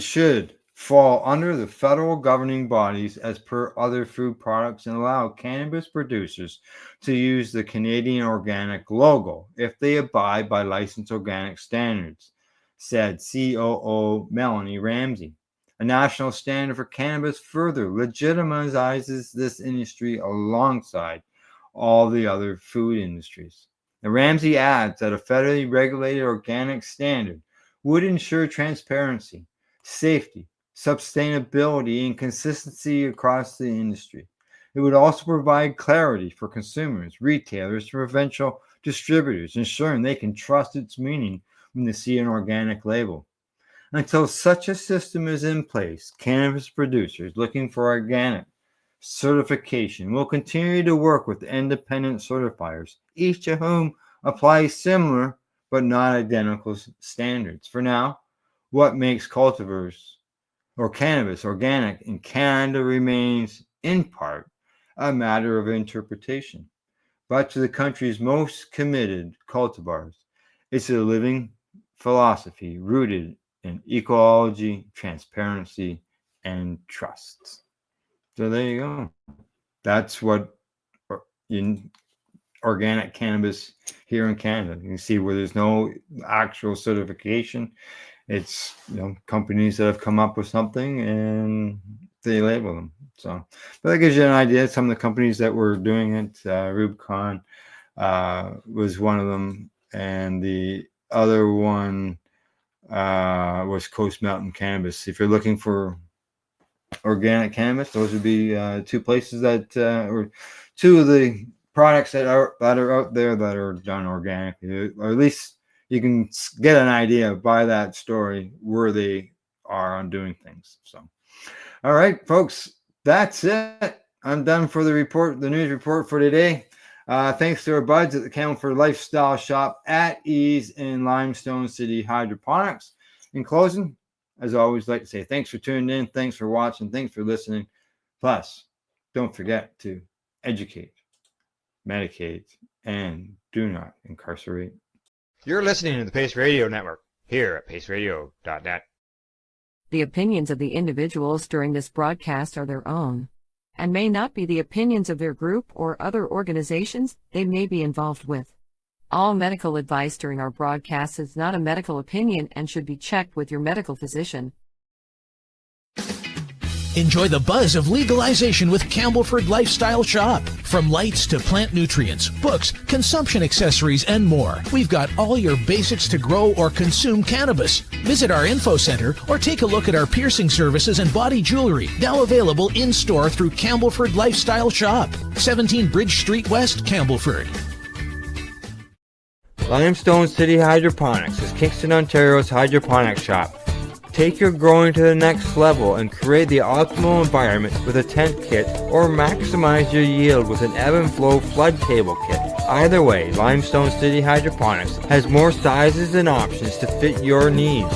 should fall under the federal governing bodies as per other food products and allow cannabis producers to use the Canadian Organic logo if they abide by licensed organic standards, said COO Melanie Ramsey. A national standard for cannabis further legitimizes this industry alongside all the other food industries. And Ramsey adds that a federally regulated organic standard would ensure transparency, safety, sustainability, and consistency across the industry. It would also provide clarity for consumers, retailers, and provincial distributors, ensuring they can trust its meaning when they see an organic label. Until such a system is in place, cannabis producers looking for organic certification will continue to work with independent certifiers, each of whom applies similar but not identical standards. For now, what makes cultivars or cannabis organic in Canada remains, in part, a matter of interpretation. But to the country's most committed cultivars, it's a living philosophy rooted in ecology, transparency, and trust. So there you go. That's what in organic cannabis here in Canada. You can see where there's no actual certification. It's companies that have come up with something and they label them. So, but that gives you an idea. Some of the companies that were doing it, Rubicon was one of them, and the other one was Coast Mountain Cannabis. If you're looking for organic cannabis, those would be two places that, or two of the products that are out there that are done organically, or at least you can get an idea by that story where they are on doing things. So, all right, folks, that's it. I'm done for the news report for today. Thanks to our buds at the Campbellford Lifestyle Shop at Ease in Limestone City Hydroponics. In closing, as I always like to say, thanks for tuning in, thanks for watching, thanks for listening. Plus, don't forget to educate, medicate, and do not incarcerate. You're listening to the Pace Radio Network here at paceradio.net. The opinions of the individuals during this broadcast are their own, and may not be the opinions of their group or other organizations they may be involved with. All medical advice during our broadcast is not a medical opinion and should be checked with your medical physician. Enjoy the buzz of legalization with Campbellford Lifestyle Shop. From lights to plant nutrients, books, consumption accessories, and more, we've got all your basics to grow or consume cannabis. Visit our info center or take a look at our piercing services and body jewelry, now available in-store through Campbellford Lifestyle Shop, 17 Bridge Street West, Campbellford. Limestone City Hydroponics is Kingston, Ontario's hydroponics shop. Take your growing to the next level and create the optimal environment with a tent kit, or maximize your yield with an ebb and flow flood table kit. Either way, Limestone City Hydroponics has more sizes and options to fit your needs.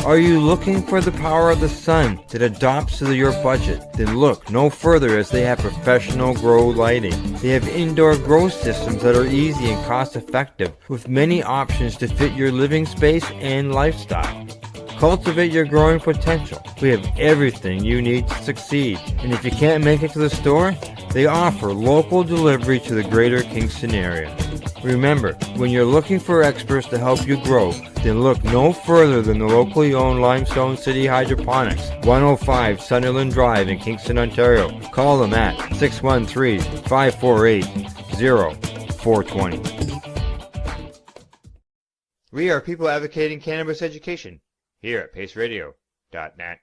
Are you looking for the power of the sun that adapts to your budget? Then look no further, as they have professional grow lighting. They have indoor grow systems that are easy and cost effective, with many options to fit your living space and lifestyle. Cultivate your growing potential. We have everything you need to succeed. And if you can't make it to the store, they offer local delivery to the greater Kingston area. Remember, when you're looking for experts to help you grow, then look no further than the locally owned Limestone City Hydroponics, 105 Sunderland Drive in Kingston, Ontario. Call them at 613-548-0420. We are people advocating cannabis education here at paceradio.net.